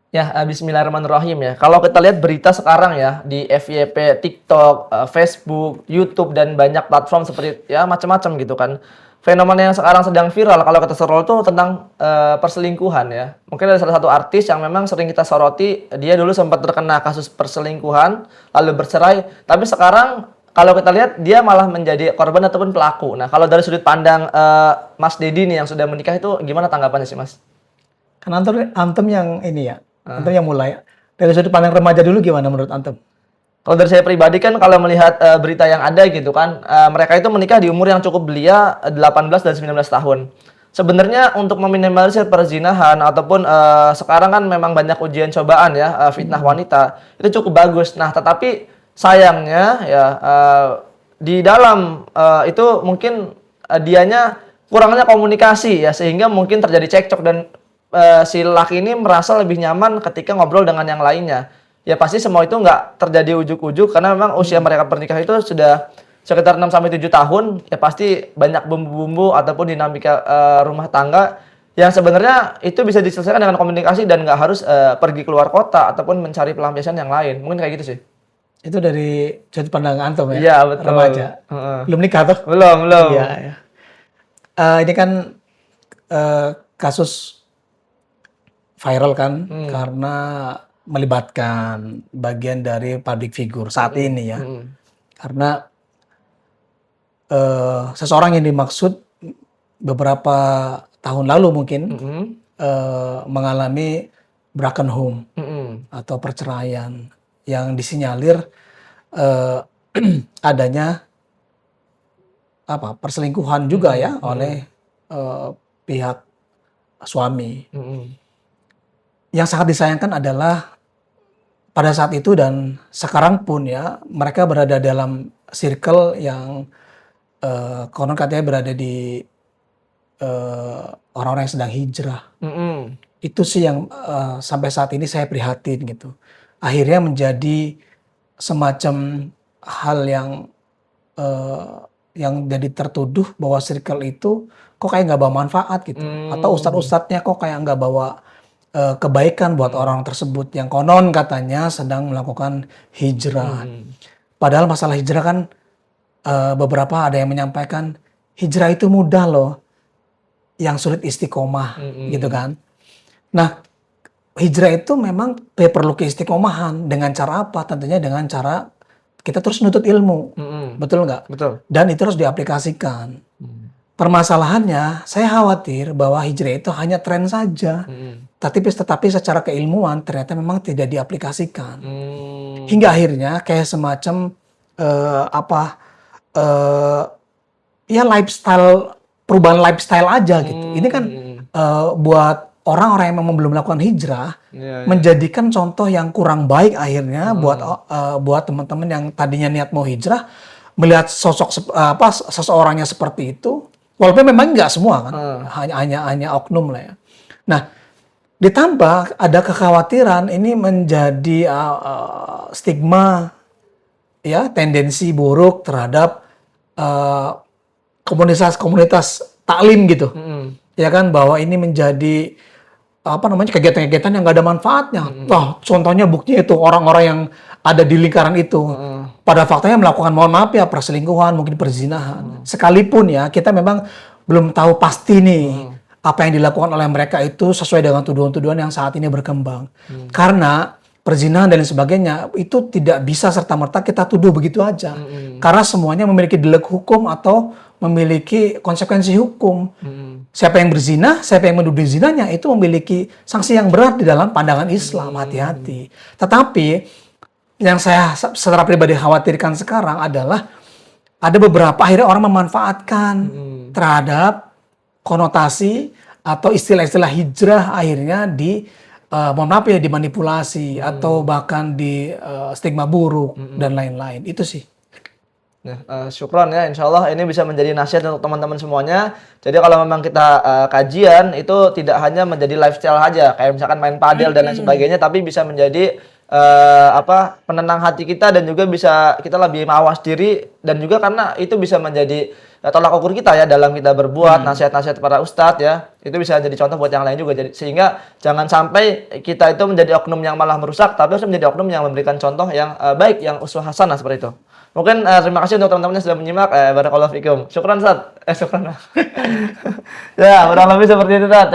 Ya, bismillahirrahmanirrahim ya. Kalau kita lihat berita sekarang ya di FYP, TikTok, Facebook, YouTube dan banyak platform seperti ya macam-macam gitu kan. Fenomena yang sekarang sedang viral kalau kita scroll tuh tentang perselingkuhan ya. Mungkin ada salah satu artis yang memang sering kita soroti, dia dulu sempat terkena kasus perselingkuhan, lalu bercerai, tapi sekarang kalau kita lihat dia malah menjadi korban ataupun pelaku. Nah, kalau dari sudut pandang Mas Dedi nih yang sudah menikah itu gimana tanggapannya sih, Mas? Kan Antum yang ini ya, Antum Ah. yang mulai. Dari sudut pandang remaja dulu gimana menurut Antum? Kalau dari saya pribadi kan kalau melihat berita yang ada gitu kan, mereka itu menikah di umur yang cukup belia, 18 dan 19 tahun. Sebenarnya untuk meminimalisir perzinahan ataupun sekarang kan memang banyak ujian cobaan ya, fitnah wanita, itu cukup bagus. Nah, tetapi sayangnya ya di dalam itu mungkin dianya kurangnya komunikasi ya sehingga mungkin terjadi cekcok dan si laki ini merasa lebih nyaman ketika ngobrol dengan yang lainnya. Ya pasti semua itu nggak terjadi ujuk-ujuk karena memang usia mereka pernikah itu sudah sekitar 6 sampai 7 tahun, ya pasti banyak bumbu-bumbu ataupun dinamika rumah tangga yang sebenarnya itu bisa diselesaikan dengan komunikasi dan nggak harus pergi keluar kota ataupun mencari pelampiasan yang lain. Mungkin kayak gitu sih. Itu dari sudut pandang Antum ya, Iya, betul. remaja. Heeh. Belum nikah tuh? Belum, belum. Iya, ya. Ini kan kasus viral kan karena melibatkan bagian dari public figure saat ini ya. Karena seseorang yang dimaksud beberapa tahun lalu mungkin mengalami broken home atau perceraian yang disinyalir adanya perselingkuhan juga ya oleh pihak suami. Yang sangat disayangkan adalah pada saat itu dan sekarang pun ya mereka berada dalam circle yang konon katanya berada di orang-orang yang sedang hijrah. Itu sih yang sampai saat ini saya prihatin gitu. Akhirnya menjadi semacam hal yang jadi tertuduh bahwa circle itu kok kayak nggak bawa manfaat gitu. Atau ustadz-ustadznya kok kayak nggak bawa kebaikan buat orang tersebut yang konon katanya sedang melakukan hijrah. Padahal masalah hijrah kan beberapa ada yang menyampaikan hijrah itu mudah loh, yang sulit istiqomah gitu kan. Nah, hijrah itu memang perlu keistiqomahan dengan cara apa? Tentunya dengan cara kita terus nuntut ilmu, betul nggak? Betul. Dan itu harus diaplikasikan. Permasalahannya, saya khawatir bahwa hijrah itu hanya tren saja, tetapi secara keilmuan ternyata memang tidak diaplikasikan. Hingga akhirnya kayak semacam ya perubahan lifestyle aja gitu. Ini kan buat orang-orang yang memang belum melakukan hijrah menjadikan contoh yang kurang baik akhirnya buat teman-teman yang tadinya niat mau hijrah melihat sosok seseorangnya seperti itu, walaupun memang nggak semua kan, hanya oknum lah ya. Nah, ditambah ada kekhawatiran ini menjadi stigma ya, tendensi buruk terhadap komunitas taklim gitu. Ya kan, bahwa ini menjadi kegiatan-kegiatan yang nggak ada manfaatnya. Contohnya buktinya itu orang-orang yang ada di lingkaran itu pada faktanya melakukan, mohon maaf ya, perselingkuhan, mungkin perzinahan. Sekalipun ya kita memang belum tahu pasti nih apa yang dilakukan oleh mereka itu sesuai dengan tuduhan-tuduhan yang saat ini berkembang. Karena perzinahan dan lain sebagainya itu tidak bisa serta-merta kita tuduh begitu aja. Karena semuanya memiliki delik hukum atau memiliki konsekuensi hukum. Siapa yang berzina, siapa yang menuduh zinanya itu memiliki sanksi yang berat di dalam pandangan Islam. Hati-hati. Tetapi yang saya secara pribadi khawatirkan sekarang adalah ada beberapa akhirnya orang memanfaatkan terhadap konotasi atau istilah-istilah hijrah akhirnya mohon maaf ya, dimanipulasi atau bahkan di stigma buruk dan lain-lain. Itu sih. Nah, syukron ya, insya Allah ini bisa menjadi nasihat untuk teman-teman semuanya. Jadi kalau memang kita kajian itu tidak hanya menjadi lifestyle aja, kayak misalkan main padel dan lain sebagainya, tapi bisa menjadi penenang hati kita, dan juga bisa kita lebih mawas diri, dan juga karena itu bisa menjadi tolak ukur kita ya dalam kita berbuat. Nasihat-nasihat para ustadz ya, itu bisa jadi contoh buat yang lain juga. Jadi sehingga jangan sampai kita itu menjadi oknum yang malah merusak, tapi harus menjadi oknum yang memberikan contoh yang baik, yang uswah hasanah seperti itu. Mungkin terima kasih untuk teman-teman yang sudah menyimak. Barakallahu fikum. Syukran Ustaz. Syukran. Ya, kurang lebih seperti itu Ustaz.